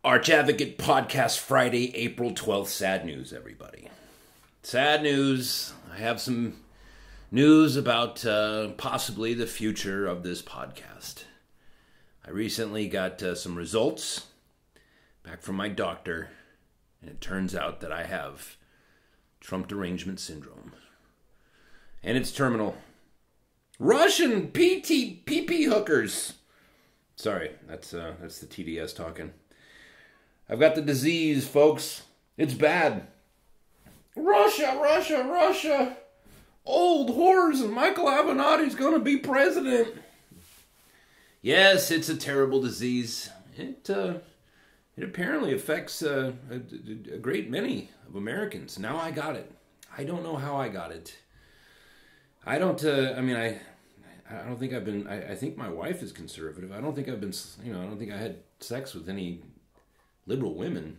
Arch Advocate Podcast Friday, April 12th. Sad news, everybody. Sad news. I have some news about possibly the future of this podcast. I recently got some results back from my doctor, and it turns out that I have Trump derangement syndrome. And it's terminal. Russian PP hookers. Sorry, that's the TDS talking. I've got the disease, folks. It's bad. Russia. Old whores and Michael Avenatti's going to be president. Yes, it's a terrible disease. It apparently affects a great many of Americans. Now I got it. I don't know how I got it. I don't think I've been, I think my wife is conservative. I don't think I've been, I don't think I had sex with any liberal women.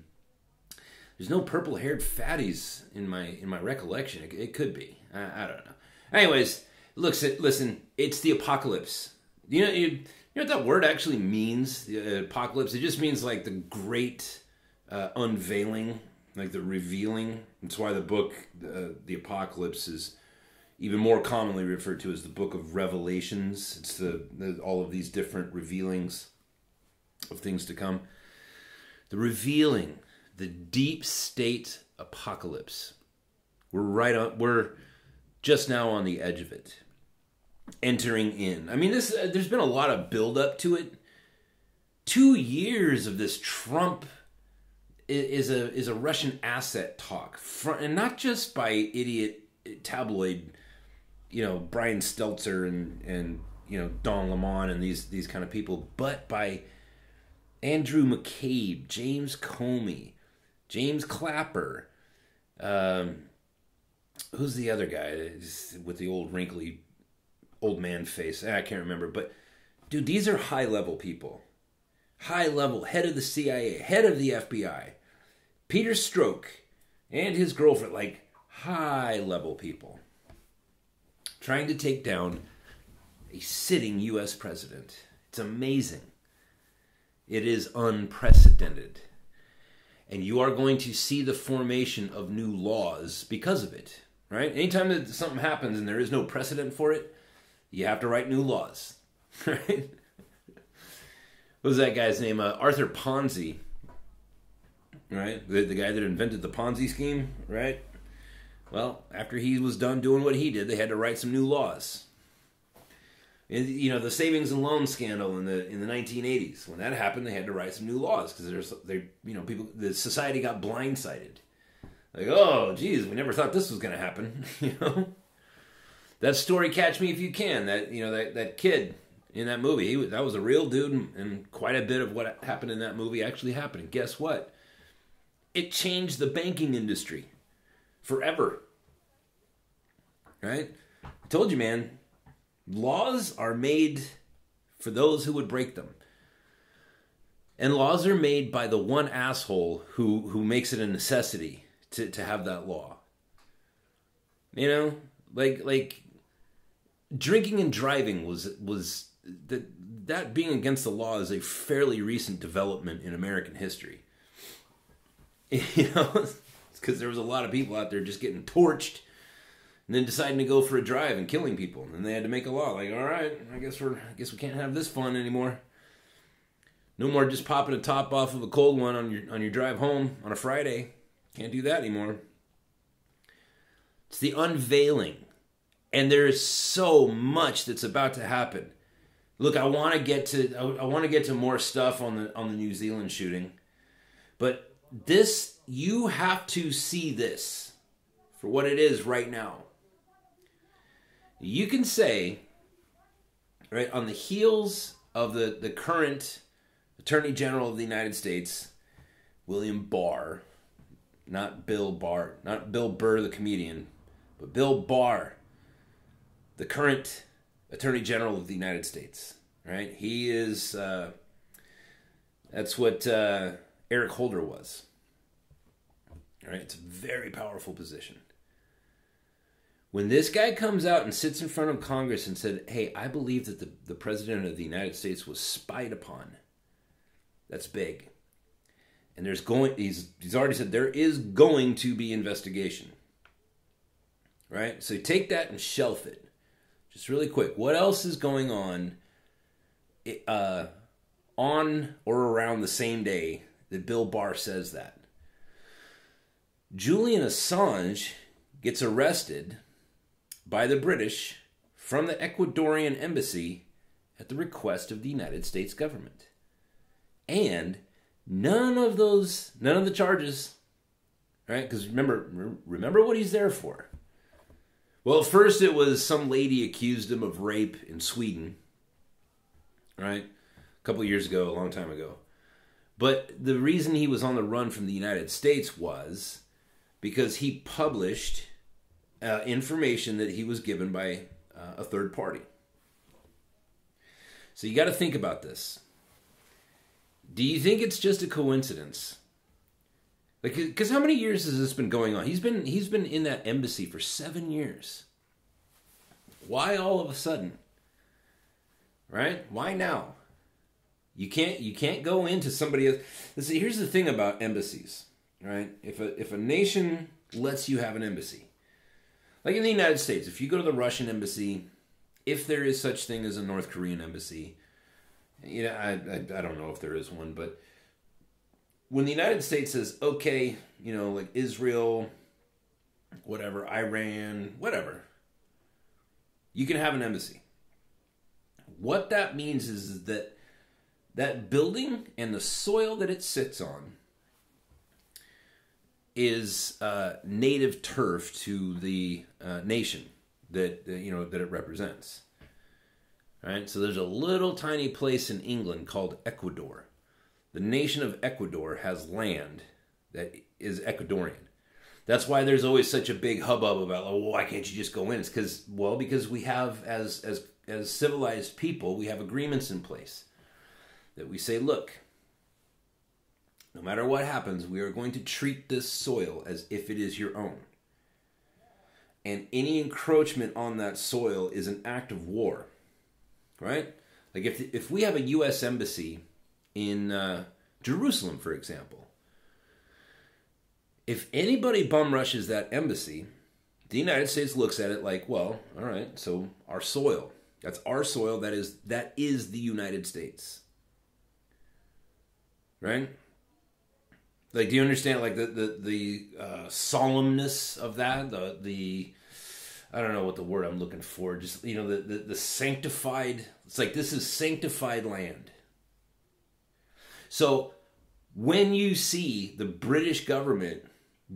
There's no purple-haired fatties in my recollection. It could be. I don't know. Anyways, listen. It's the apocalypse. You know what that word actually means? The apocalypse. It just means like the great unveiling, like the revealing. That's why the book, the Apocalypse, is even more commonly referred to as the Book of Revelations. It's all of these different revealings of things to come. The revealing, the deep state apocalypse. We're just now on the edge of it, entering in. I mean, there's been a lot of build up to it. 2 years of this Trump is a Russian asset talk, and not just by idiot tabloid, Brian Stelter and Don Lemon and these kind of people, but by Andrew McCabe, James Comey, James Clapper, who's the other guy with the old wrinkly old man face? I can't remember, but dude, these are high level people. High level, head of the CIA, head of the FBI, Peter Strzok and his girlfriend, like high level people trying to take down a sitting U.S. president. It's amazing. It is unprecedented. And you are going to see the formation of new laws because of it, right? Anytime that something happens and there is no precedent for it, you have to write new laws, right? What was that guy's name? Arthur Ponzi, right? The guy that invented the Ponzi scheme, right? Well, after he was done doing what he did, they had to write some new laws. The savings and loan scandal in the 1980s, when that happened, they had to write some new laws because the society got blindsided. Like, oh, geez, we never thought this was going to happen. That story, Catch Me If You Can. That kid in that movie, that was a real dude, and quite a bit of what happened in that movie actually happened. And guess what? It changed the banking industry forever. Right? I told you, man. Laws are made for those who would break them. And laws are made by the one asshole who makes it a necessity to have that law. Like drinking and driving was that being against the law is a fairly recent development in American history. It's because there was a lot of people out there just getting torched and then deciding to go for a drive and killing people. And then they had to make a law. Like, all right, I guess we can't have this fun anymore. No more just popping a top off of a cold one on your drive home on a Friday. Can't do that anymore. It's the unveiling. And there is so much that's about to happen. Look, I want to get to more stuff on the New Zealand shooting. But you have to see this for what it is right now. You can say, right, on the heels of the current Attorney General of the United States, William Barr, not Bill Barr, not Bill Burr the comedian, but Bill Barr, the current Attorney General of the United States, right? He is, that's what Eric Holder was, right? It's a very powerful position. When this guy comes out and sits in front of Congress and said, hey, I believe that the President of the United States was spied upon, that's big. And he's already said there is going to be investigation. Right? So take that and shelf it. Just really quick. What else is going on or around the same day that Bill Barr says that? Julien Assange gets arrested by the British from the Ecuadorian embassy at the request of the United States government. And none of the charges, right? Because remember what he's there for. Well, at first it was some lady accused him of rape in Sweden, right? A couple of years ago, a long time ago. But the reason he was on the run from the United States was because he published information that he was given by a third party. So you got to think about this. Do you think it's just a coincidence? Like, because how many years has this been going on? He's been in that embassy for 7 years. Why all of a sudden? Right? Why now? You can't go into somebody else. Listen, here's the thing about embassies, right? If a nation lets you have an embassy, like in the United States, if you go to the Russian embassy, if there is such thing as a North Korean embassy, I don't know if there is one, but when the United States says, okay, like Israel, whatever, Iran, whatever, you can have an embassy. What that means is that that building and the soil that it sits on is native turf to the nation that it represents. Right? So there's a little tiny place in England called Ecuador. The nation of Ecuador has land that is Ecuadorian. That's why there's always such a big hubbub about, why can't you just go in? It's because we have, as civilized people, we have agreements in place that we say, look, no matter what happens, we are going to treat this soil as if it is your own. And any encroachment on that soil is an act of war. Right? Like if we have a U.S. embassy in Jerusalem, for example, if anybody bum rushes that embassy, the United States looks at it like, well, all right, so our soil. That's our soil. That is the United States. Right? Like, do you understand, like, the solemnness of that? The I don't know what the word I'm looking for. Just, the sanctified. It's like, this is sanctified land. So when you see the British government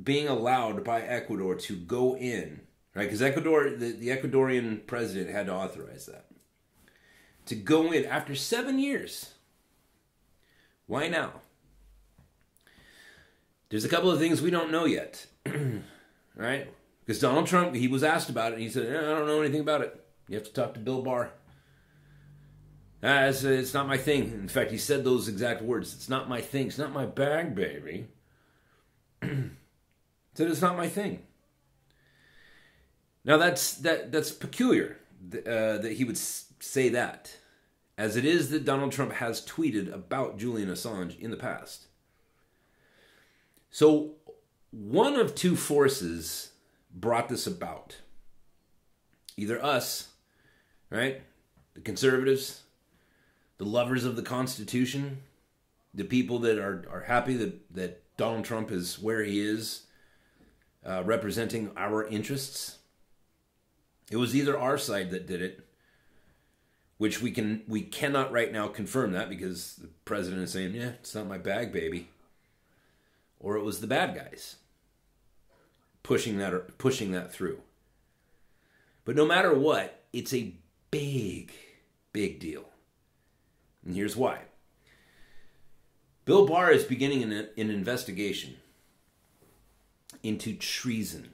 being allowed by Ecuador to go in, right? Because Ecuador, the Ecuadorian president had to authorize that. To go in after 7 years. Why now? There's a couple of things we don't know yet. Right? Because Donald Trump, he was asked about it, and he said, I don't know anything about it. You have to talk to Bill Barr. It's not my thing. In fact, he said those exact words. It's not my thing. It's not my bag, baby. He said it's not my thing. Now, that's peculiar that he would say that, as it is that Donald Trump has tweeted about Julien Assange in the past. So, one of two forces brought this about. Either us, right? The conservatives, the lovers of the Constitution, the people that are happy that Donald Trump is where he is, representing our interests. It was either our side that did it, which we cannot right now confirm that because the president is saying, yeah, it's not my bag, baby. Or it was the bad guys pushing that through. But no matter what, it's a big, big deal. And here's why. Bill Barr is beginning an investigation into treason.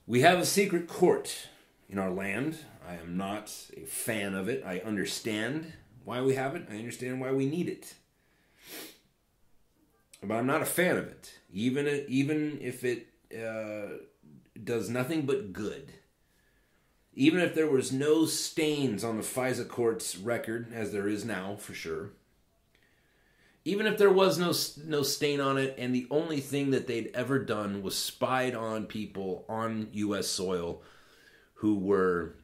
We have a secret court in our land. I am not a fan of it. I understand why we have it. I understand why we need it. But I'm not a fan of it. Even if it does nothing but good. Even if there was no stains on the FISA court's record, as there is now, for sure. Even if there was no stain on it, and the only thing that they'd ever done was spied on people on U.S. soil who were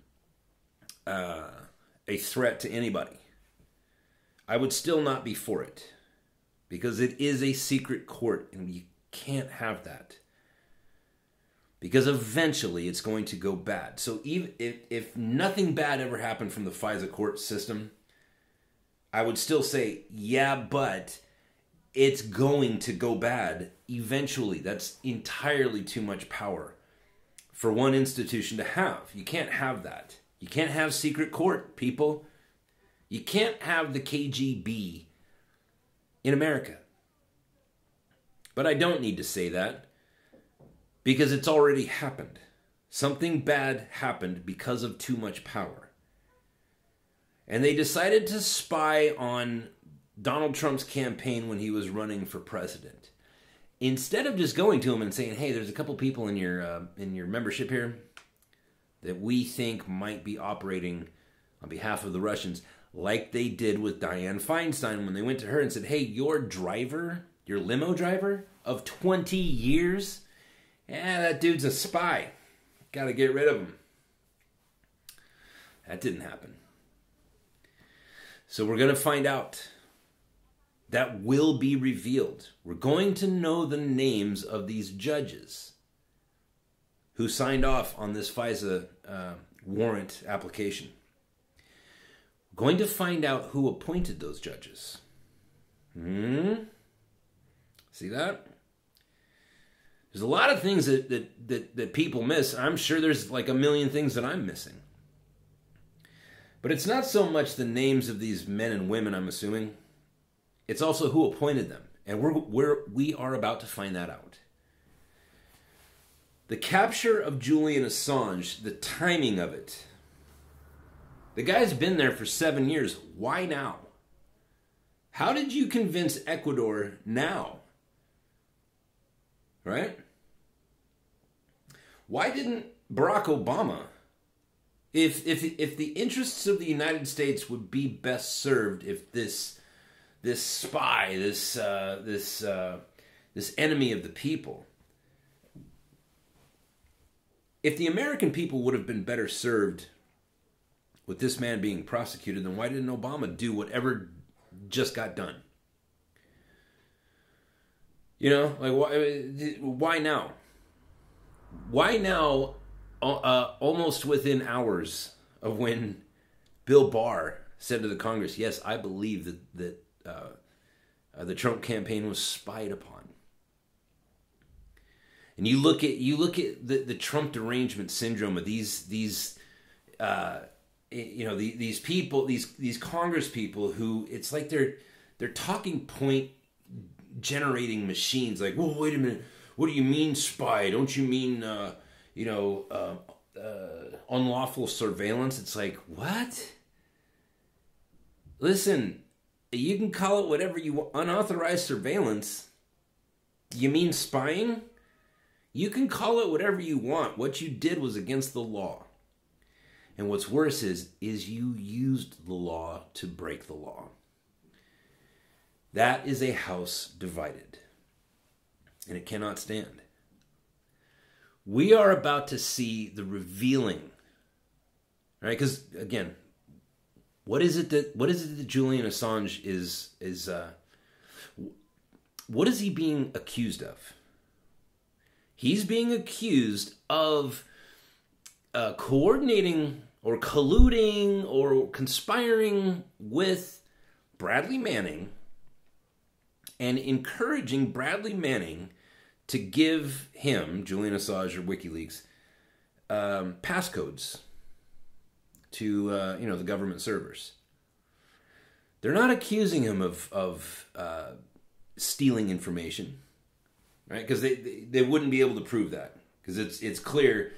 a threat to anybody, I would still not be for it. Because it is a secret court, and you can't have that. Because eventually it's going to go bad. So even if nothing bad ever happened from the FISA court system, I would still say, yeah, but it's going to go bad eventually. That's entirely too much power for one institution to have. You can't have that. You can't have secret court, people. You can't have the KGB in America. But I don't need to say that because it's already happened. Something bad happened because of too much power. And they decided to spy on Donald Trump's campaign when he was running for president. Instead of just going to him and saying, hey, there's a couple people in your membership here that we think might be operating on behalf of the Russians, like they did with Dianne Feinstein when they went to her and said, hey, your driver, your limo driver of 20 years, that dude's a spy. Got to get rid of him. That didn't happen. So we're going to find out. That will be revealed. We're going to know the names of these judges who signed off on this FISA warrant application. We're going to find out who appointed those judges. See that? There's a lot of things that people miss. I'm sure there's like a million things that I'm missing. But it's not so much the names of these men and women, I'm assuming. It's also who appointed them. And we are about to find that out. The capture of Julien Assange, the timing of it. The guy's been there for 7 years. Why now? How did you convince Ecuador now? Right? Why didn't Barack Obama? If the interests of the United States would be best served if this spy, this enemy of the people, if the American people would have been better served with this man being prosecuted, then why didn't Obama do whatever just got done? You know, like why now? Why now? Almost within hours of when Bill Barr said to the Congress, "Yes, I believe that the Trump campaign was spied upon." And you look at the Trump derangement syndrome of these people, these Congress people who it's like they're talking point generating machines. Like, well, wait a minute, what do you mean spy? Don't you mean unlawful surveillance? It's like, what? Listen, you can call it whatever you want. Unauthorized surveillance. You mean spying? You can call it whatever you want. What you did was against the law. And what's worse is you used the law to break the law. That is a house divided. And it cannot stand. We are about to see the revealing. Right? Because, again, what is it that Julien Assange is what is he being accused of? He's being accused of coordinating or colluding or conspiring with Bradley Manning and encouraging Bradley Manning to give him, Julien Assange or WikiLeaks, passcodes to the government servers. They're not accusing him of stealing information, right? Because they wouldn't be able to prove that because it's clear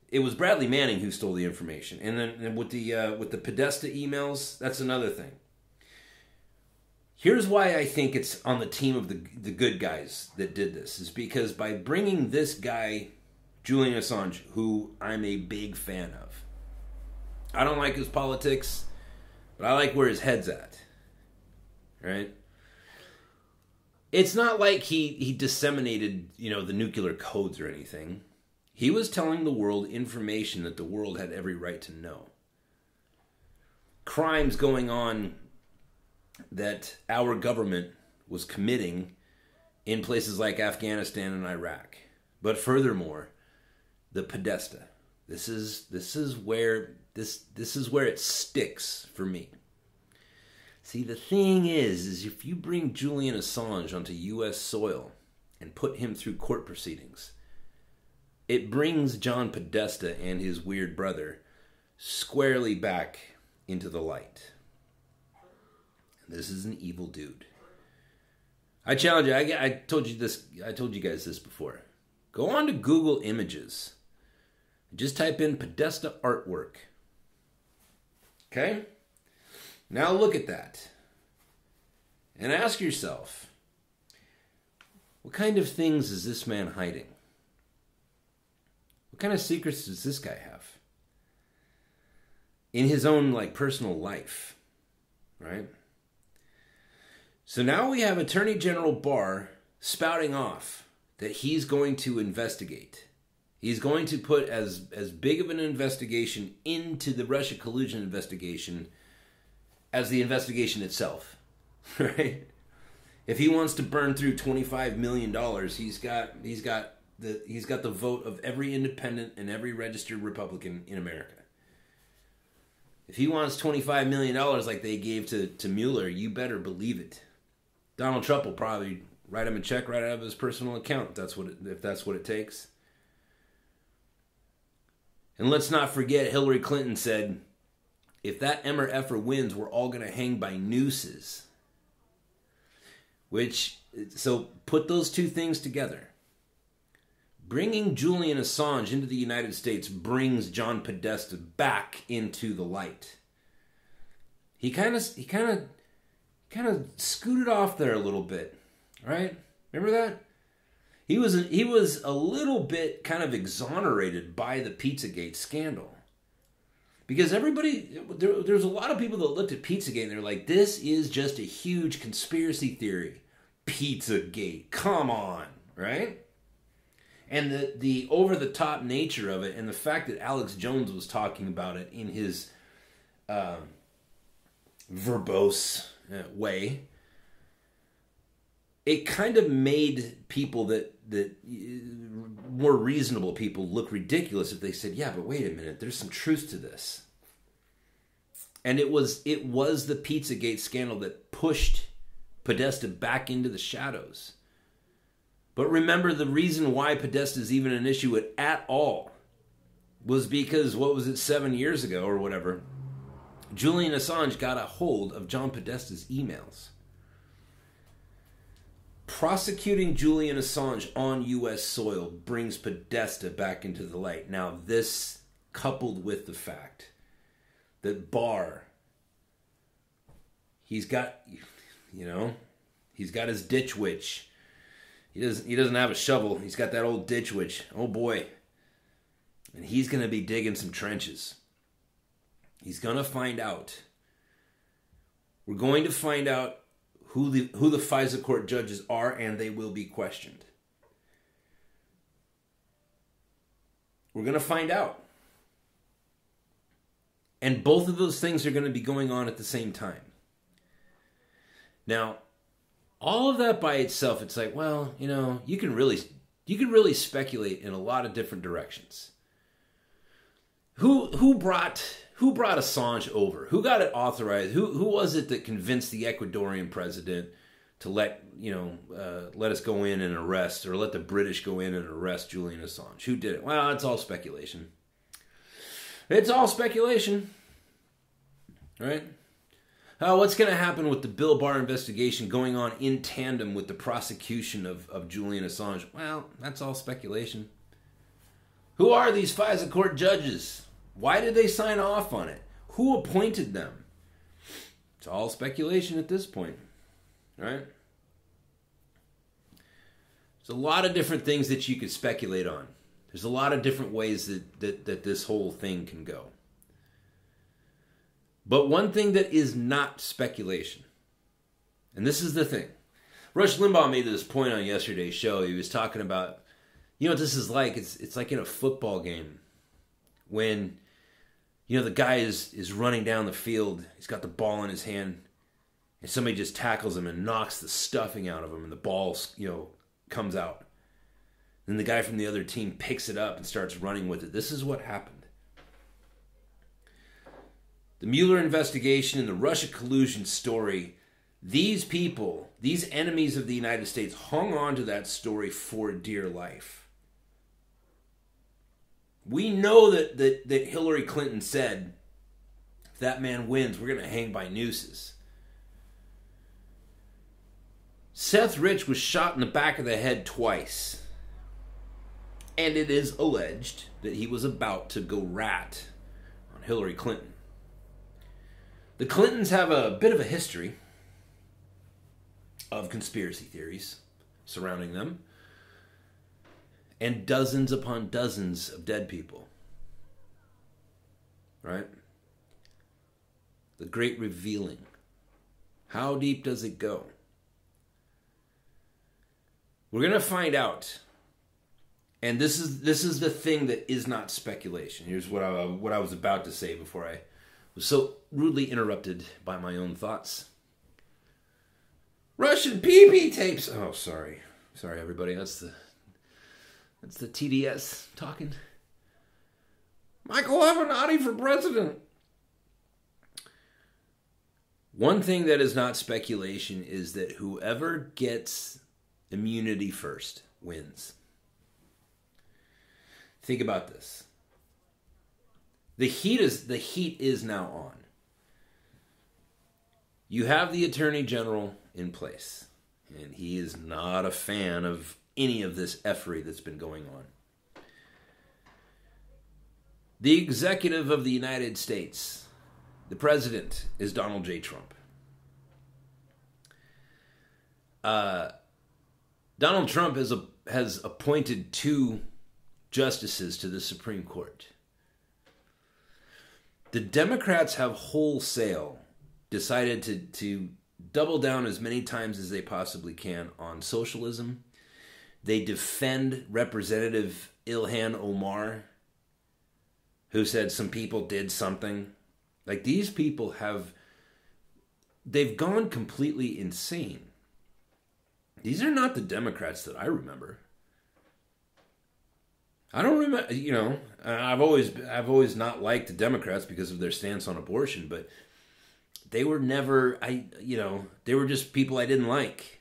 it was Bradley Manning who stole the information. And then with the Podesta emails, that's another thing. Here's why I think it's on the team of the good guys that did this, is because by bringing this guy, Julien Assange, who I'm a big fan of. I don't like his politics, but I like where his head's at. Right? It's not like he disseminated, the nuclear codes or anything. He was telling the world information that the world had every right to know. Crimes going on that our government was committing in places like Afghanistan and Iraq. But furthermore, the Podesta. This is where it sticks for me. See, the thing is if you bring Julien Assange onto U.S. soil and put him through court proceedings, it brings John Podesta and his weird brother squarely back into the light. This is an evil dude. I challenge you. I told you this. I told you guys this before. Go on to Google Images. Just type in Podesta artwork. Okay? Now look at that. And ask yourself, what kind of things is this man hiding? What kind of secrets does this guy have? In his own, personal life. Right? So now we have Attorney General Barr spouting off that he's going to investigate. He's going to put as big of an investigation into the Russia collusion investigation as the investigation itself, right? If he wants to burn through $25 million, he's got the vote of every independent and every registered Republican in America. If he wants $25 million like they gave to Mueller, you better believe it. Donald Trump will probably write him a check right out of his personal account if that's what it takes. And let's not forget, Hillary Clinton said, if that Emmer effer wins, we're all going to hang by nooses. So put those two things together. Bringing Julien Assange into the United States brings John Podesta back into the light. He kind of scooted off there a little bit, right? Remember that? He was a little bit kind of exonerated by the Pizzagate scandal. Because there's a lot of people that looked at Pizzagate and they're like, this is just a huge conspiracy theory. Pizzagate, come on, right? And the over-the-top nature of it and the fact that Alex Jones was talking about it in his verbose way, it kind of made people that more reasonable people look ridiculous if they said, yeah, but wait a minute, there's some truth to this. And it was the Pizzagate scandal that pushed Podesta back into the shadows. But remember, the reason why Podesta is even an issue at all was because, 7 years ago or whatever, Julien Assange got a hold of John Podesta's emails. Prosecuting Julien Assange on U.S. soil brings Podesta back into the light. Now, this coupled with the fact that Barr, he's got his ditch witch. He doesn't have a shovel. He's got that old ditch witch. Oh boy. And he's going to be digging some trenches. He's going to find out. We're going to find out who the FISA court judges are, and they will be questioned. We're going to find out. And both of those things are going to be going on at the same time. Now, all of that by itself, it's like, well, you can really speculate in a lot of different directions. Who brought Assange over? Who got it authorized? Who was it that convinced the Ecuadorian president to let us go in and arrest, or let the British go in and arrest Julien Assange? Who did it? Well, it's all speculation. It's all speculation, right? What's going to happen with the Bill Barr investigation going on in tandem with the prosecution of Julien Assange? Well, that's all speculation. Who are these FISA court judges? Why did they sign off on it? Who appointed them? It's all speculation at this point, right? There's a lot of different things that you could speculate on. There's a lot of different ways that this whole thing can go. But one thing that is not speculation, and this is the thing, Rush Limbaugh made this point on yesterday's show. He was talking about, you know what this is like? It's like in a football game when, you know, the guy is running down the field. He's got the ball in his hand, and somebody just tackles him and knocks the stuffing out of him, and the ball, you know, comes out. Then the guy from the other team picks it up and starts running with it. This is what happened. The Mueller investigation and the Russia collusion story, these people, these enemies of the United States, hung on to that story for dear life. We know that Hillary Clinton said, if that man wins, we're going to hang by nooses. Seth Rich was shot in the back of the head twice. And it is alleged that he was about to go rat on Hillary Clinton. The Clintons have a bit of a history of conspiracy theories surrounding them, and dozens upon dozens of dead people. Right? The great revealing. How deep does it go? We're going to find out. And this is the thing that is not speculation. Here's what I was about to say before I was so rudely interrupted by my own thoughts. Russian PP tapes. Oh, sorry, everybody. That's the TDS talking. Michael Avenatti for president. One thing that is not speculation is that whoever gets immunity first wins. Think about this. The heat is now on. You have the Attorney General in place, and he is not a fan of any of this effery that's been going on. The executive of the United States, the president, is Donald J. Trump. Donald Trump has appointed 2 justices to the Supreme Court. The Democrats have wholesale decided to double down as many times as they possibly can on socialism. They defend Representative Ilhan Omar, who said some people did something. Like, these people they've gone completely insane. These are not the Democrats that I remember. I don't remember, you know, I've always not liked the Democrats because of their stance on abortion, but they were never, they were just people I didn't like.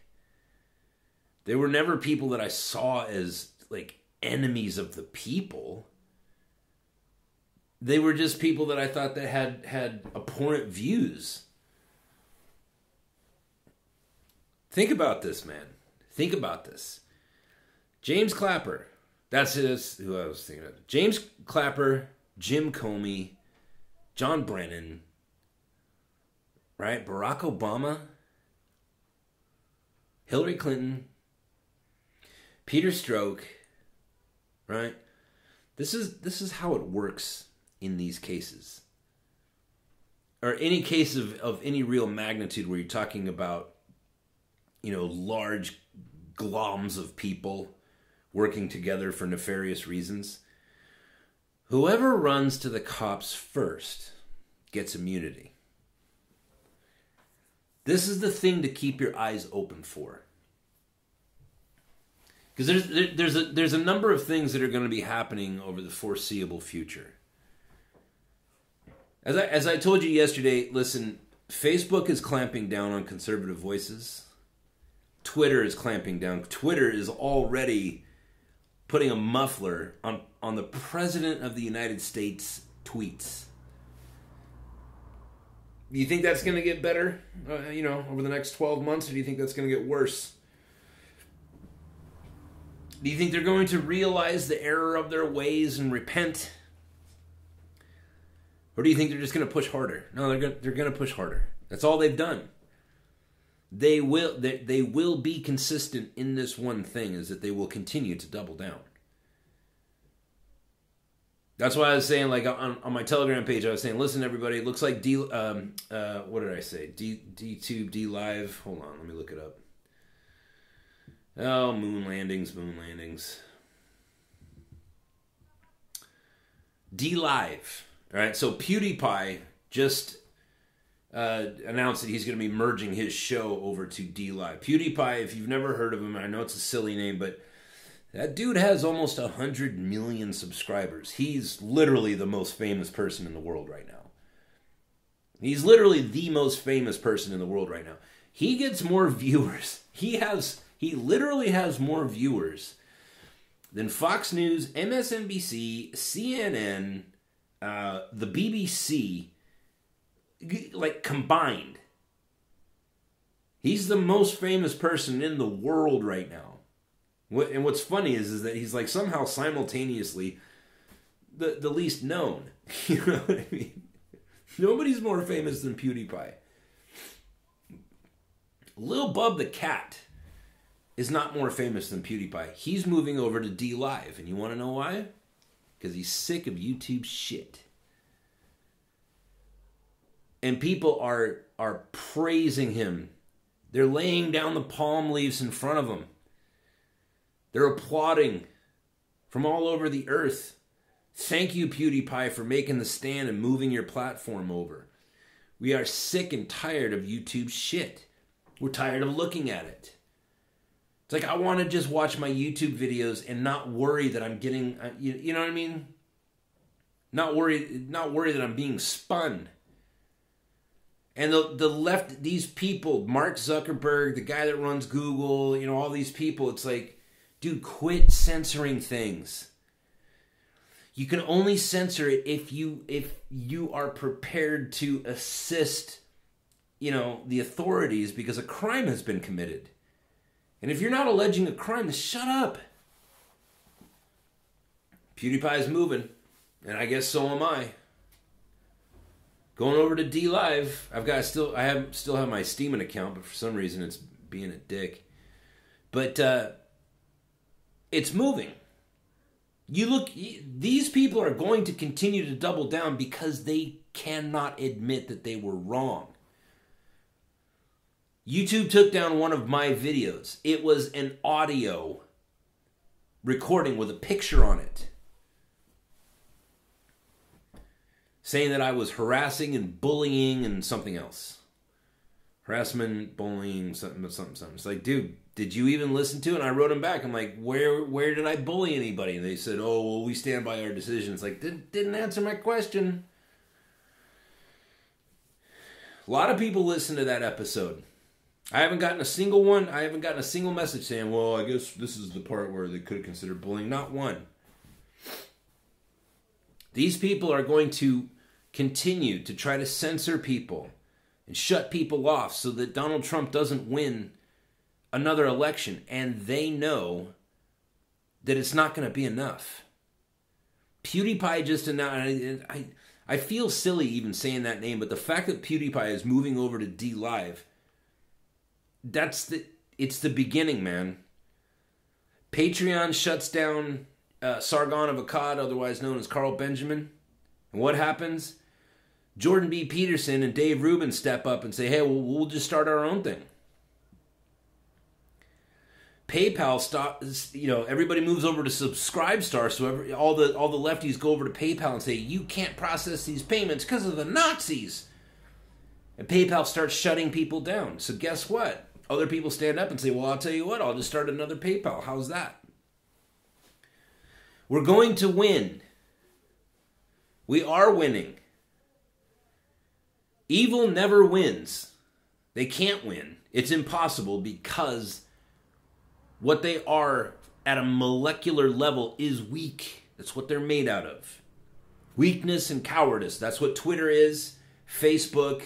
They were never people that I saw as, like, enemies of the people. They were just people that I thought that had abhorrent views. Think about this, man. Think about this. James Clapper. That's who I was thinking of. James Clapper, Jim Comey, John Brennan, right? Barack Obama, Hillary Clinton, Peter Strzok, right? This is how it works in these cases. Or any case of any real magnitude where you're talking about, you know, large gloms of people working together for nefarious reasons. Whoever runs to the cops first gets immunity. This is the thing to keep your eyes open for. Because there's a number of things that are going to be happening over the foreseeable future. As I told you yesterday, listen, Facebook is clamping down on conservative voices. Twitter is clamping down. Twitter is already putting a muffler on the President of the United States tweets. Do you think that's going to get better, over the next 12 months, or do you think that's going to get worse? Do you think they're going to realize the error of their ways and repent? Or do you think they're just going to push harder? No, they're going to push harder. That's all they've done. They will be consistent in this one thing, is that they will continue to double down. That's why I was saying, like, on my Telegram page, I was saying, listen, everybody, it looks like what did I say? D2, D Live. Hold on, let me look it up. Oh, moon landings, moon landings. D-Live. All right, so PewDiePie just announced that he's going to be merging his show over to D-Live. PewDiePie, if you've never heard of him, I know it's a silly name, but that dude has almost 100 million subscribers. He's literally the most famous person in the world right now. He's literally the most famous person in the world right now. He gets more viewers. He literally has more viewers than Fox News, MSNBC, CNN, the BBC, like combined. He's the most famous person in the world right now. And what's funny is that he's like somehow simultaneously the least known. You know what I mean? Nobody's more famous than PewDiePie. Lil Bub the Cat is not more famous than PewDiePie. He's moving over to D-Live. And you want to know why? Because he's sick of YouTube shit. And people are praising him. They're laying down the palm leaves in front of him. They're applauding from all over the earth. Thank you, PewDiePie, for making the stand and moving your platform over. We are sick and tired of YouTube shit. We're tired of looking at it. It's like I want to just watch my YouTube videos and not worry that I'm getting, you know what I mean? Not worry that I'm being spun. And the left, these people, Mark Zuckerberg, the guy that runs Google, you know, all these people, it's like, dude, quit censoring things. You can only censor it if you are prepared to assist, you know, the authorities because a crime has been committed. And if you're not alleging a crime, then shut up. PewDiePie's moving, and I guess so am I. Going over to D-Live. I still have my Steemit account, but for some reason it's being a dick. But it's moving. These people are going to continue to double down because they cannot admit that they were wrong. YouTube took down one of my videos. It was an audio recording with a picture on it, saying that I was harassing and bullying and something else. Harassment, bullying, something. It's like, dude, did you even listen to it? And I wrote them back. I'm like, where did I bully anybody? And they said, oh, well, we stand by our decisions. Like, didn't answer my question. A lot of people listen to that episode. I haven't gotten a single one. I haven't gotten a single message saying, well, I guess this is the part where they could consider bullying. Not one. These people are going to continue to try to censor people and shut people off so that Donald Trump doesn't win another election. And they know that it's not going to be enough. PewDiePie just announced, I feel silly even saying that name, but the fact that PewDiePie is moving over to D-Live, it's the beginning, man. Patreon shuts down Sargon of Akkad, otherwise known as Carl Benjamin. And what happens? Jordan B. Peterson and Dave Rubin step up and say, hey, we'll just start our own thing. PayPal stops, everybody moves over to Subscribestar, so all the lefties go over to PayPal and say, you can't process these payments because of the Nazis. And PayPal starts shutting people down. So guess what? Other people stand up and say, well, I'll tell you what, I'll just start another PayPal. How's that? We're going to win. We are winning. Evil never wins. They can't win. It's impossible because what they are at a molecular level is weak. That's what they're made out of. Weakness and cowardice. That's what Twitter is, Facebook,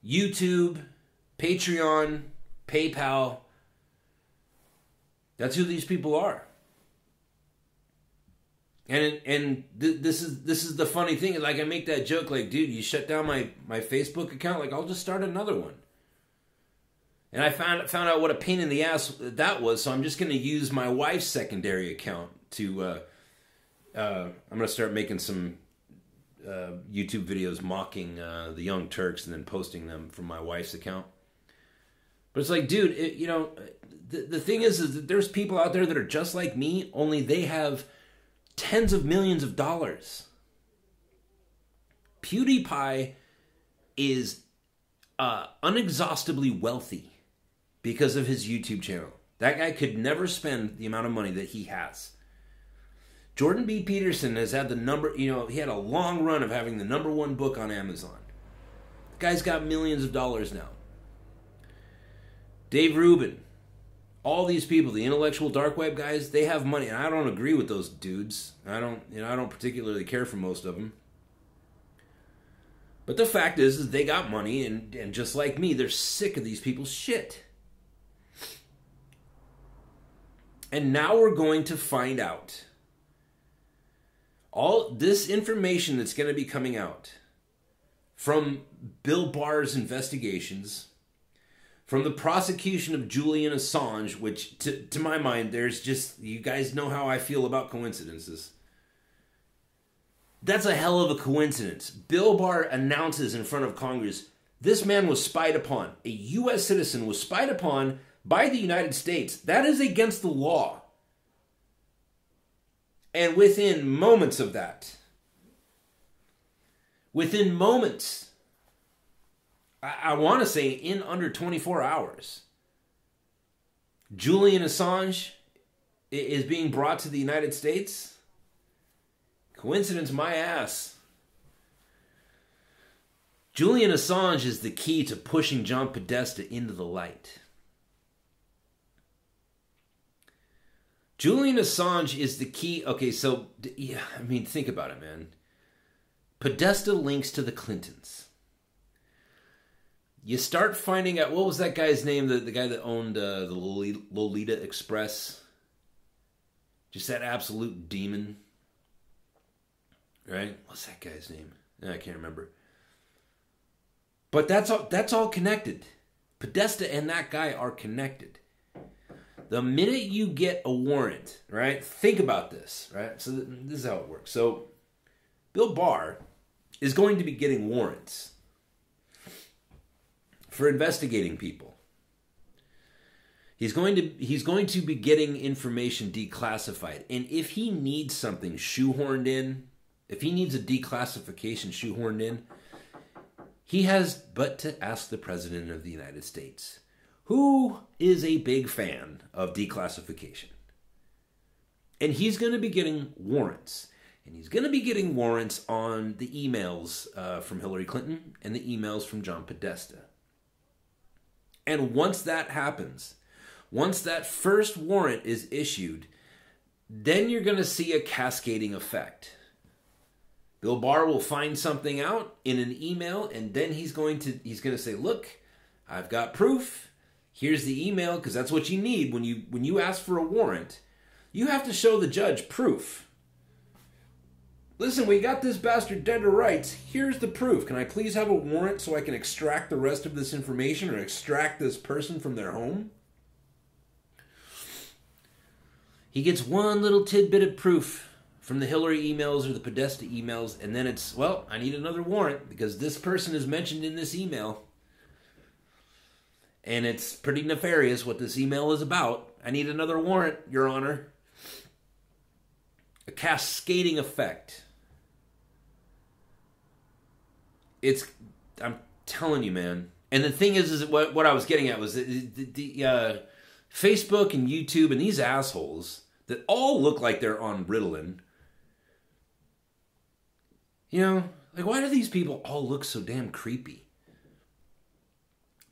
YouTube, Patreon, PayPal. That's who these people are. And this is the funny thing. Like, I make that joke, like, dude, you shut down my Facebook account, like, I'll just start another one. And I found out what a pain in the ass that was, so I'm just going to use my wife's secondary account to, I'm going to start making some YouTube videos mocking the Young Turks and then posting them from my wife's account. But it's like, dude, the thing is that there's people out there that are just like me, only they have tens of millions of dollars. PewDiePie is unexhaustibly wealthy because of his YouTube channel. That guy could never spend the amount of money that he has. Jordan B. Peterson has had he had a long run of having the #1 book on Amazon. The guy's got millions of dollars now. Dave Rubin, all these people, the intellectual dark web guys, they have money, and I don't agree with those dudes. I don't particularly care for most of them. But the fact is they got money, and just like me, they're sick of these people's shit. And now we're going to find out all this information that's going to be coming out from Bill Barr's investigations, from the prosecution of Julien Assange, which to my mind, there's just, you guys know how I feel about coincidences. That's a hell of a coincidence. Bill Barr announces in front of Congress, this man was spied upon. A U.S. citizen was spied upon by the United States. That is against the law. And within moments of that, within moments, I want to say in under 24 hours, Julien Assange is being brought to the United States. Coincidence my ass. Julien Assange is the key to pushing John Podesta into the light. Julien Assange is the key. Okay, so, yeah, I mean, think about it, man. Podesta links to the Clintons. You start finding out, what was that guy's name? The guy that owned the Lolita Express. Just that absolute demon. Right? What's that guy's name? I can't remember. But that's all connected. Podesta and that guy are connected. The minute you get a warrant, right? Think about this, right? So this is how it works. So Bill Barr is going to be getting warrants for investigating people. He's going to be getting information declassified. And if he needs something shoehorned in, if he needs a declassification shoehorned in, he has but to ask the President of the United States, who is a big fan of declassification. And he's going to be getting warrants. And he's going to be getting warrants on the emails from Hillary Clinton and the emails from John Podesta. And once that happens, once that first warrant is issued, then you're going to see a cascading effect. Bill Barr will find something out in an email, and then he's going to say, look, I've got proof. Here's the email, because that's what you need when you ask for a warrant. You have to show the judge proof. Listen, we got this bastard dead to rights. Here's the proof. Can I please have a warrant so I can extract the rest of this information or extract this person from their home? He gets one little tidbit of proof from the Hillary emails or the Podesta emails, and then it's, well, I need another warrant because this person is mentioned in this email. And it's pretty nefarious what this email is about. I need another warrant, Your Honor. A cascading effect. I'm telling you, man. And the thing is what I was getting at was the Facebook and YouTube and these assholes that all look like they're on Ritalin. You know, like, why do these people all look so damn creepy?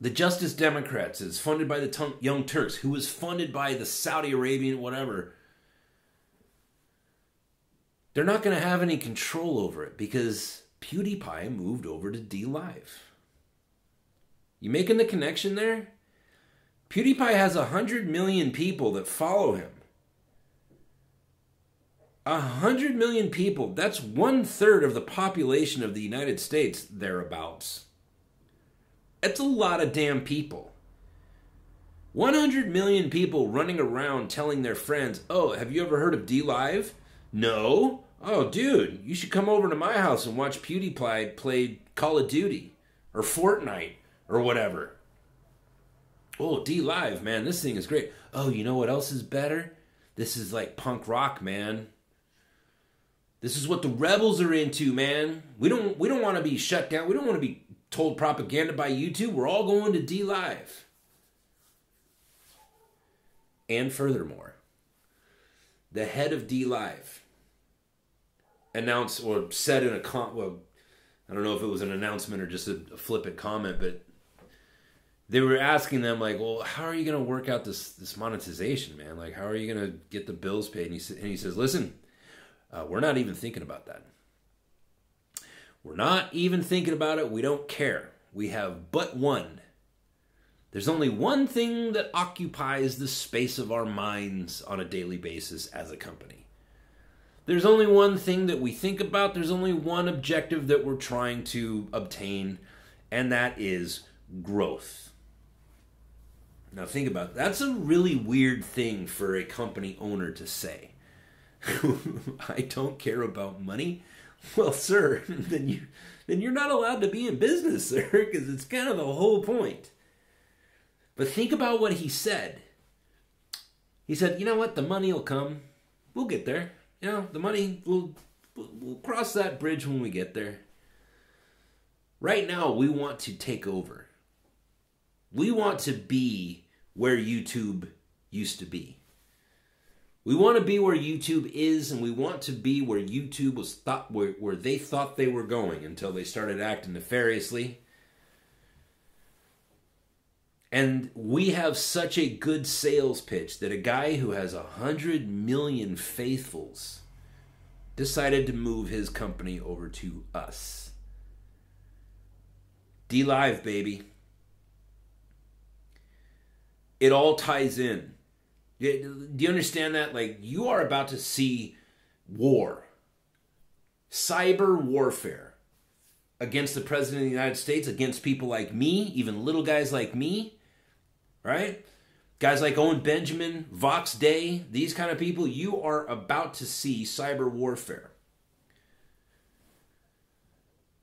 The Justice Democrats is funded by the Young Turks, who is funded by the Saudi Arabian whatever. They're not going to have any control over it because PewDiePie moved over to DLive. You making the connection there? PewDiePie has 100 million people that follow him. 100 million people. That's 1/3 of the population of the United States, thereabouts. That's a lot of damn people. 100 million people running around telling their friends, oh, have you ever heard of DLive? No. Oh, dude, you should come over to my house and watch PewDiePie play Call of Duty or Fortnite or whatever. Oh, D Live, man, this thing is great. Oh, you know what else is better? This is like punk rock, man. This is what the rebels are into, man. We don't want to be shut down. We don't want to be told propaganda by YouTube. We're all going to D Live. And furthermore, the head of D Live announced or said in a well, I don't know if it was an announcement or just a flippant comment, but they were asking them like, well, how are you going to work out this monetization, man? Like, how are you going to get the bills paid? And he says, listen, we're not even thinking about that. We're not even thinking about it. We don't care. We have but one. There's only one thing that occupies the space of our minds on a daily basis as a company. There's only one thing that we think about. There's only one objective that we're trying to obtain, and that is growth. Now think about it. That's a really weird thing for a company owner to say. I don't care about money. Well, sir, then you're not allowed to be in business, sir, because it's kind of the whole point. But think about what he said. He said, you know what? The money will come. We'll get there. You know, the money, we'll cross that bridge when we get there. Right now, we want to take over. We want to be where YouTube used to be. We want to be where YouTube is, and we want to be where YouTube was where they thought they were going until they started acting nefariously. And we have such a good sales pitch that a guy who has 100 million faithfuls decided to move his company over to us. D Live, baby. It all ties in. Do you understand that? Like, you are about to see war. Cyber warfare. Against the President of the United States, against people like me, even little guys like me. Right? Guys like Owen Benjamin, Vox Day, these kind of people, you are about to see cyber warfare.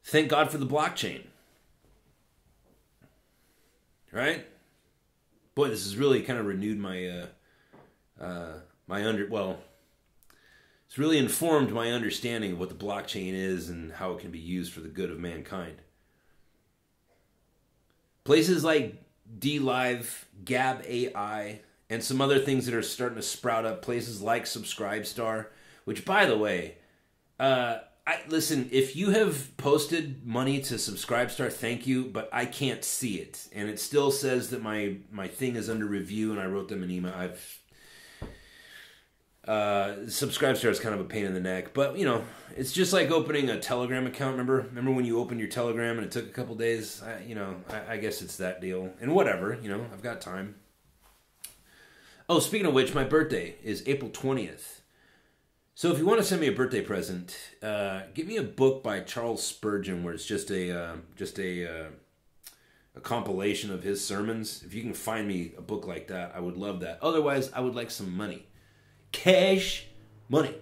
Thank God for the blockchain. Right? Boy, this has really kind of renewed my it's really informed my understanding of what the blockchain is and how it can be used for the good of mankind. Places like D Live, Gab AI, and some other things that are starting to sprout up. Places like Subscribestar, which, by the way, listen, if you have posted money to Subscribestar, thank you, but I can't see it. And it still says that my thing is under review, and I wrote them an email. Subscribestar is kind of a pain in the neck, but, you know, it's just like opening a Telegram account. Remember when you opened your Telegram and it took a couple days? I guess it's that deal. And whatever, you know, I've got time. Oh, speaking of which, my birthday is April 20th. So if you want to send me a birthday present, give me a book by Charles Spurgeon where it's just a compilation of his sermons. If you can find me a book like that, I would love that. Otherwise, I would like some money. Cash money.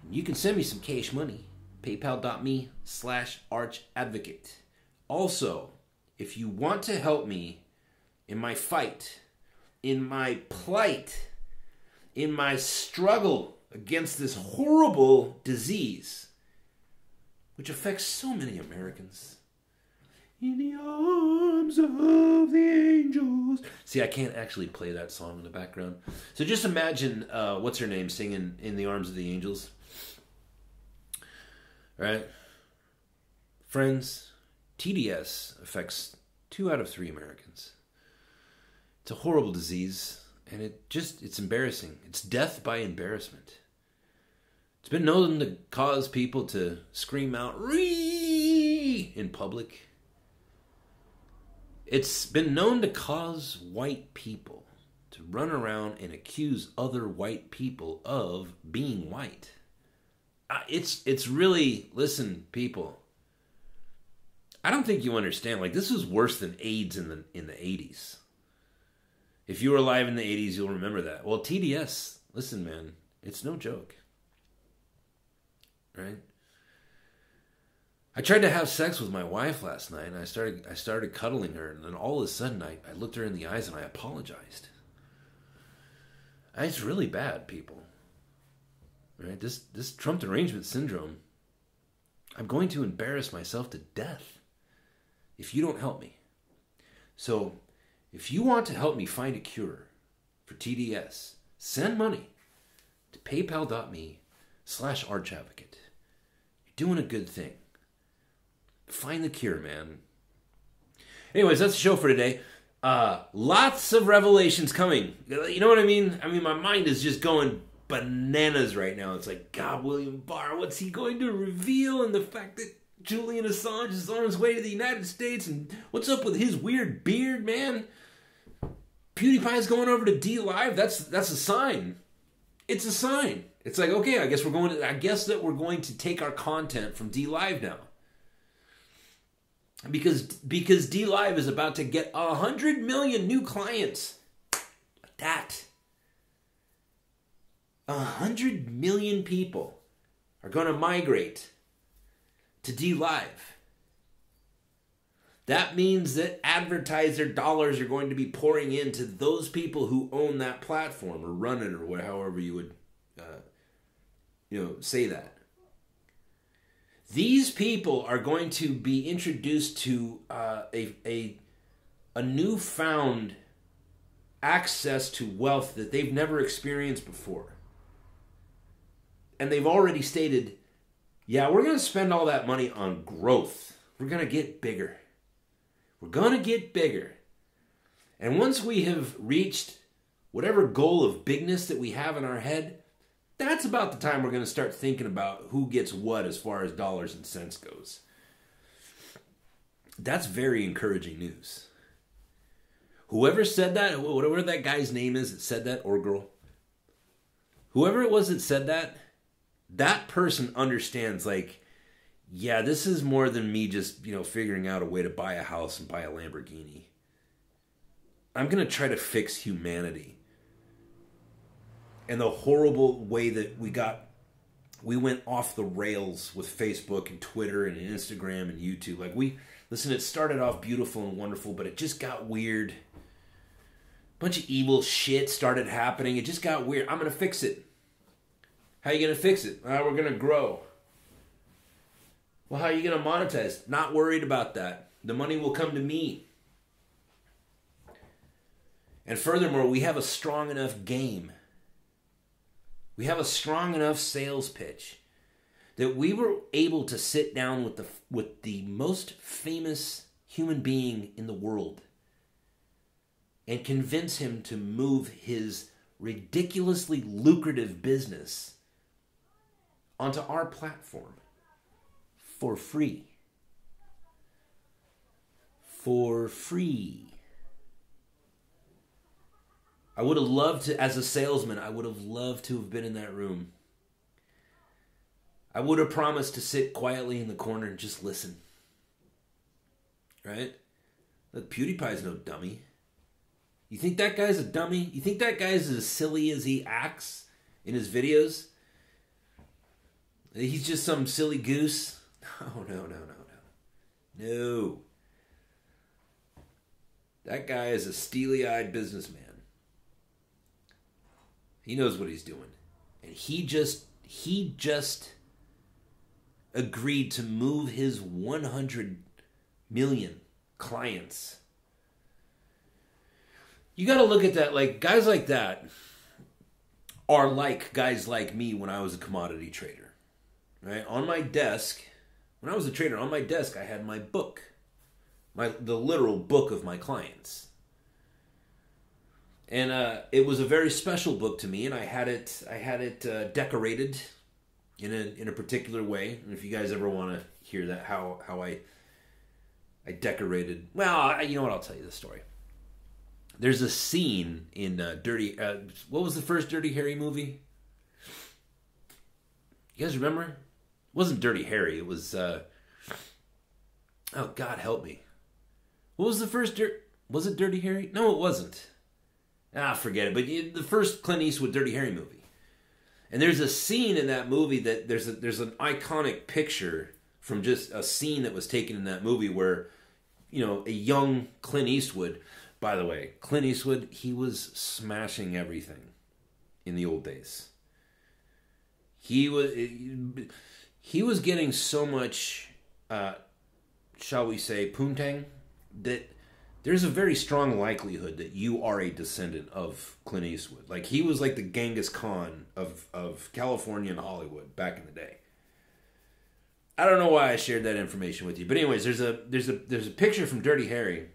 You can send me some cash money. PayPal.me/archadvocate. Also, if you want to help me in my fight, in my plight, in my struggle against this horrible disease, which affects so many Americans. In the arms of the angels. See, I can't actually play that song in the background. So just imagine, what's her name singing In the Arms of the Angels. Right? Friends, TDS affects 2 out of 3 Americans. It's a horrible disease, and it's embarrassing. It's death by embarrassment. It's been known to cause people to scream out, "Ree!" in public. It's been known to cause white people to run around and accuse other white people of being white. It's really, listen, people, I don't think you understand. Like, this was worse than AIDS in the 80s. If you were alive in the 80s, you'll remember that. Well, TDS, listen, man, it's no joke. Right? I tried to have sex with my wife last night, and I started cuddling her, and then all of a sudden I looked her in the eyes and I apologized. It's really bad, people. Right? This Trump derangement syndrome, I'm going to embarrass myself to death if you don't help me. So, if you want to help me find a cure for TDS, send money to paypal.me/archadvocate. You're doing a good thing. Find the cure, man. Anyways, that's the show for today. Lots of revelations coming. You know what I mean? I mean, my mind is just going bananas right now. It's like, God, William Barr, what's he going to reveal? And the fact that Julien Assange is on his way to the United States, and what's up with his weird beard, man? PewDiePie's going over to D Live. That's a sign. It's a sign. It's like, okay, I guess that we're going to take our content from D Live now. Because D Live is about to get 100 million new clients. That 100 million people are going to migrate to D Live. That means that advertiser dollars are going to be pouring into those people who own that platform or run it, or however you would say that. These people are going to be introduced to a newfound access to wealth that they've never experienced before. And they've already stated, yeah, we're going to spend all that money on growth. We're going to get bigger. We're going to get bigger. And once we have reached whatever goal of bigness that we have in our head, that's about the time we're going to start thinking about who gets what as far as dollars and cents goes. That's very encouraging news. Whoever said that, whatever that guy's name is that said that, or girl, whoever it was that said that, that person understands, like, yeah, this is more than me just, figuring out a way to buy a house and buy a Lamborghini. I'm going to try to fix humanity. And the horrible way that we went off the rails with Facebook and Twitter and Instagram and YouTube. Like, it started off beautiful and wonderful, but it just got weird. A bunch of evil shit started happening. It just got weird. I'm going to fix it. How are you going to fix it? We're going to grow. Well, how are you going to monetize? Not worried about that. The money will come to me. And furthermore, we have a strong enough game. We have a strong enough sales pitch that we were able to sit down with the most famous human being in the world and convince him to move his ridiculously lucrative business onto our platform for free. For free. I would have loved to, as a salesman, I would have loved to have been in that room. I would have promised to sit quietly in the corner and just listen. Right? Look, PewDiePie's no dummy. You think that guy's a dummy? You think that guy's as silly as he acts in his videos? He's just some silly goose? No. No. That guy is a steely-eyed businessman. He knows what he's doing. And he just agreed to move his 100 million clients. You got to look at that. Like, guys like that are like guys like me when I was a commodity trader. Right? On my desk, when I was a trader, on my desk I had my book. The literal book of my clients. And it was a very special book to me, and I had it decorated in a particular way. And if you guys ever want to hear that, how I decorated, well, you know what? I'll tell you the story. There's a scene in Dirty. What was the first Dirty Harry movie? You guys remember? It wasn't Dirty Harry. It was. Oh God, help me. What was the first? Was it Dirty Harry? No, it wasn't. Forget it. But the first Clint Eastwood Dirty Harry movie. And there's a scene in that movie that there's an iconic picture from just a scene that was taken in that movie where, a young Clint Eastwood, by the way, Clint Eastwood, he was smashing everything in the old days. He was getting so much, shall we say, poontang, that there's a very strong likelihood that you are a descendant of Clint Eastwood. Like, he was like the Genghis Khan of California and Hollywood back in the day. I don't know why I shared that information with you, but anyways, there's a picture from Dirty Harry.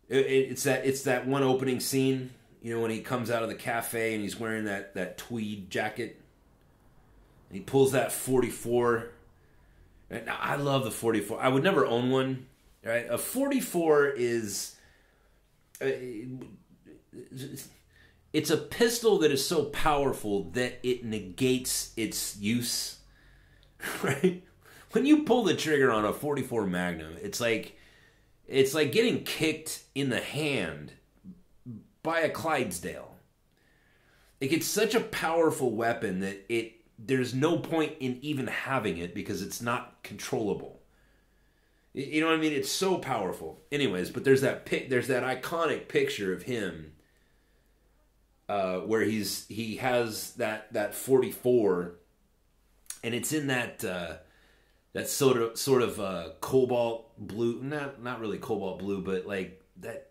It's that one opening scene, when he comes out of the cafe and he's wearing that tweed jacket, and he pulls that 44. Now, I love the 44. I would never own one. Right? A 44 is... it's a pistol that is so powerful that it negates its use. Right? When you pull the trigger on a 44 Magnum, it's like getting kicked in the hand by a Clydesdale. Like, it's such a powerful weapon that there's no point in even having it because it's not controllable. You know what I mean? It's so powerful. Anyways, but there's that iconic picture of him where he has that 44, and it's in that sort of cobalt blue, not really cobalt blue, but like that,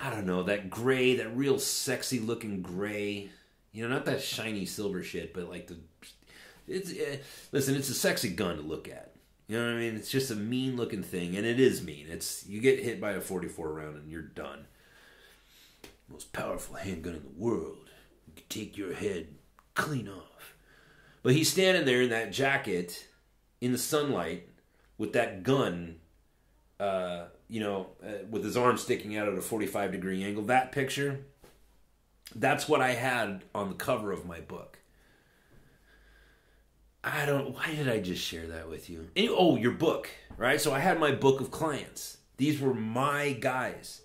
I don't know, that gray, that real sexy looking gray. Not that shiny silver shit, but like listen, it's a sexy gun to look at. You know what I mean? It's just a mean looking thing, and it is mean. You get hit by a 44 round and you're done. Most powerful handgun in the world. You can take your head clean off. But he's standing there in that jacket in the sunlight with that gun, with his arm sticking out at a 45-degree angle. That picture, that's what I had on the cover of my book. Why did I just share that with you? Your book, right? So I had my book of clients. These were my guys.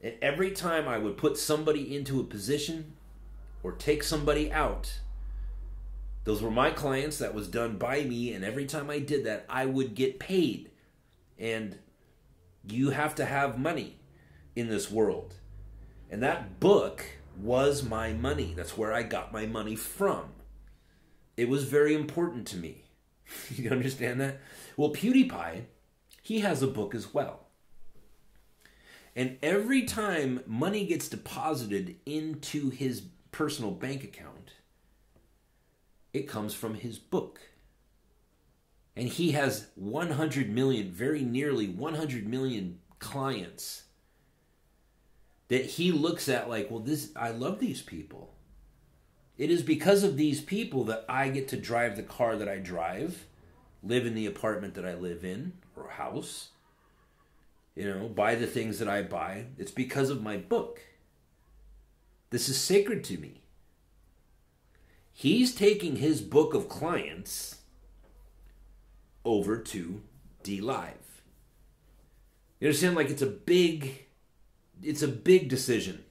And every time I would put somebody into a position or take somebody out, those were my clients. That was done by me. And every time I did that, I would get paid. And you have to have money in this world. And that book was my money. That's where I got my money from. It was very important to me. You understand that? Well, PewDiePie, he has a book as well. And every time money gets deposited into his personal bank account, it comes from his book. And he has 100 million, very nearly 100 million clients that he looks at like, well, I love these people. It is because of these people that I get to drive the car that I drive, live in the apartment that I live in, or house, buy the things that I buy. It's because of my book. This is sacred to me. He's taking his book of clients over to DLive. You understand? Like, it's a big decision.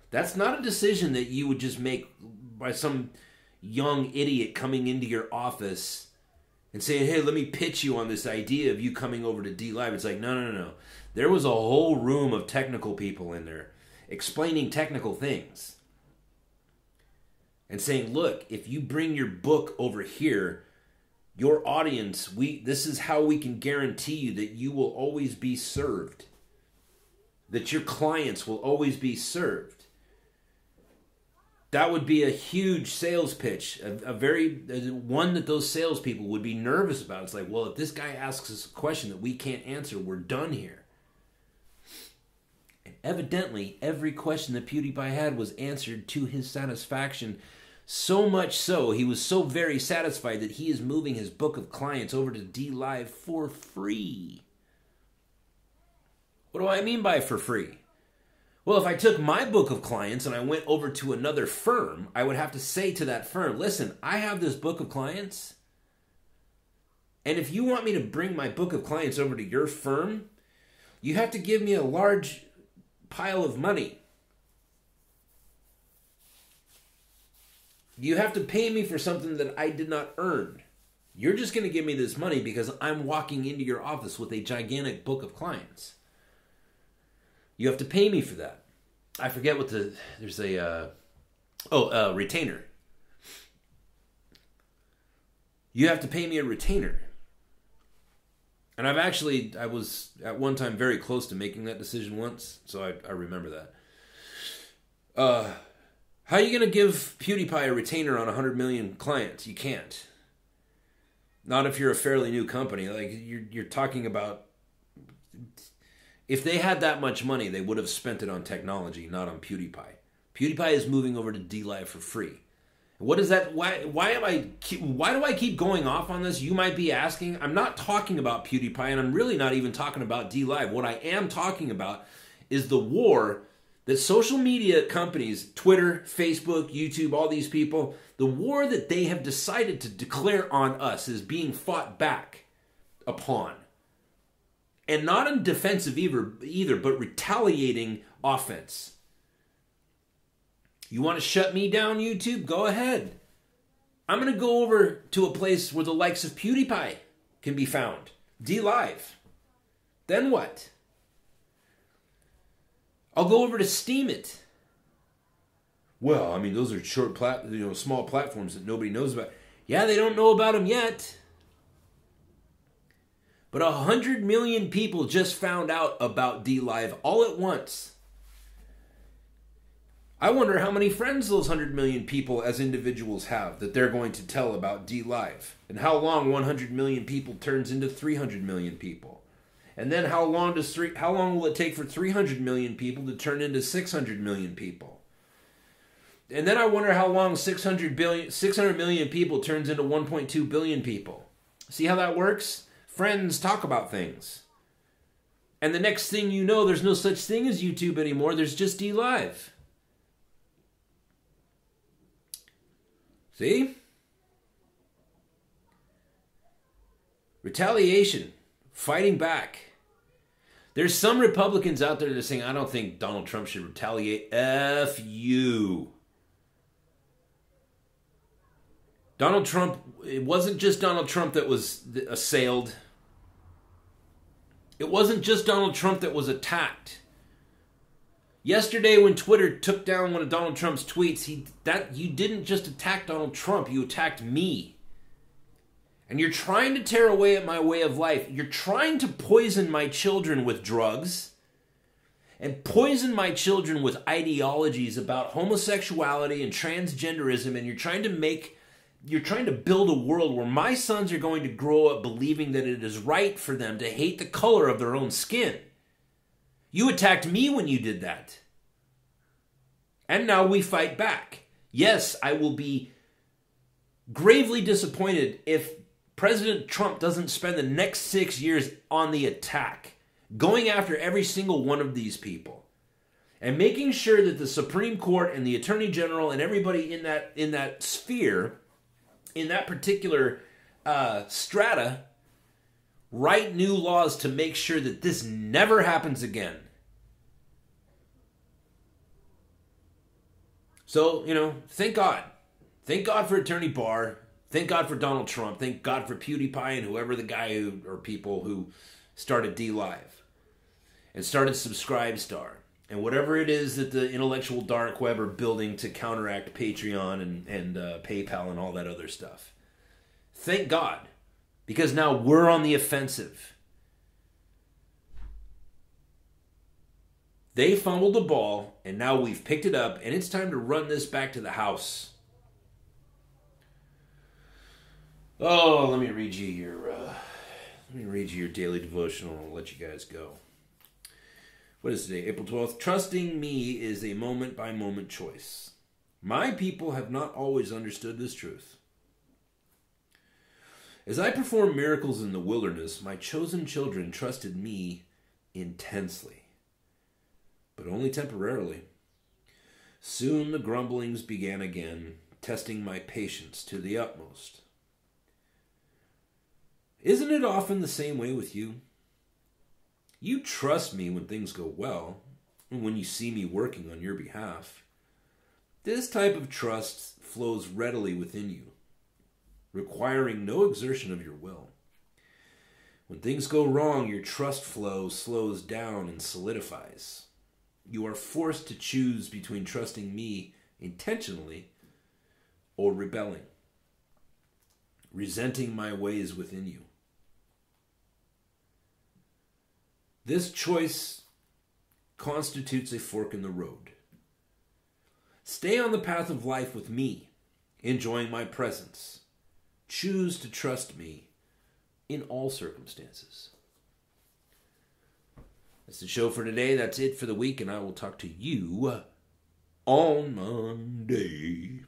That's not a decision that you would just make by some young idiot coming into your office and saying, hey, let me pitch you on this idea of you coming over to DLive. It's like, no. There was a whole room of technical people in there explaining technical things and saying, look, if you bring your book over here, your audience, this is how we can guarantee you that you will always be served, that your clients will always be served. That would be a huge sales pitch, one that those salespeople would be nervous about. It's like, well, if this guy asks us a question that we can't answer, we're done here. And evidently, every question that PewDiePie had was answered to his satisfaction. So much so, he was so very satisfied that he is moving his book of clients over to DLive for free. What do I mean by for free? Well, if I took my book of clients and I went over to another firm, I would have to say to that firm, listen, I have this book of clients, and if you want me to bring my book of clients over to your firm, you have to give me a large pile of money. You have to pay me for something that I did not earn. You're just going to give me this money because I'm walking into your office with a gigantic book of clients. You have to pay me for that. I forget what there's a, retainer. You have to pay me a retainer. And I was at one time very close to making that decision once, so I remember that. How are you going to give PewDiePie a retainer on 100 million clients? You can't. Not if you're a fairly new company. Like, you're talking about... If they had that much money, they would have spent it on technology, not on PewDiePie. PewDiePie is moving over to DLive for free. What is that? Why do I keep going off on this? You might be asking. I'm not talking about PewDiePie, and I'm really not even talking about DLive. What I am talking about is the war that social media companies, Twitter, Facebook, YouTube, all these people, the war that they have decided to declare on us is being fought back upon. And not in defensive either, but retaliating offense. You want to shut me down, YouTube? Go ahead. I'm going to go over to a place where the likes of PewDiePie can be found. DLive. Then what? I'll go over to Steam It. Well, I mean, those are small platforms that nobody knows about. Yeah, they don't know about them yet. But 100 million people just found out about DLive all at once. I wonder how many friends those 100 million people as individuals have that they're going to tell about DLive. And how long 100 million people turns into 300 million people. And then how long will it take for 300 million people to turn into 600 million people? And then I wonder how long 600 million people turns into 1.2 billion people. See how that works? Friends talk about things. And the next thing you know, there's no such thing as YouTube anymore. There's just DLive. See? Retaliation. Fighting back. There's some Republicans out there that are saying, I don't think Donald Trump should retaliate. F you. Donald Trump, it wasn't just Donald Trump that was assailed. It wasn't just Donald Trump that was attacked. Yesterday when Twitter took down one of Donald Trump's tweets, you didn't just attack Donald Trump, you attacked me. And you're trying to tear away at my way of life. You're trying to poison my children with drugs and poison my children with ideologies about homosexuality and transgenderism, and you're trying to build a world where my sons are going to grow up believing that it is right for them to hate the color of their own skin. You attacked me when you did that. And now we fight back. Yes, I will be gravely disappointed if President Trump doesn't spend the next 6 years on the attack, going after every single one of these people, and making sure that the Supreme Court and the Attorney General and everybody in that sphere, in that particular strata, write new laws to make sure that this never happens again. So, thank God. Thank God for Attorney Barr. Thank God for Donald Trump. Thank God for PewDiePie and whoever the guy or people who started DLive and started Subscribestar and whatever it is that the intellectual dark web are building to counteract Patreon and PayPal and all that other stuff. Thank God. Because now we're on the offensive. They fumbled the ball, and now we've picked it up, and it's time to run this back to the house. Oh, let me read you your daily devotional, and I'll let you guys go. What is today? April 12th. Trusting me is a moment-by-moment choice. My people have not always understood this truth. As I performed miracles in the wilderness, my chosen children trusted me intensely, but only temporarily. Soon the grumblings began again, testing my patience to the utmost. Isn't it often the same way with you? You trust me when things go well, and when you see me working on your behalf. This type of trust flows readily within you. requiring no exertion of your will. When things go wrong, your trust flow slows down and solidifies. You are forced to choose between trusting me intentionally or rebelling, resenting my ways within you. This choice constitutes a fork in the road. Stay on the path of life with me, enjoying my presence. Choose to trust me in all circumstances. That's the show for today. That's it for the week, and I will talk to you on Monday.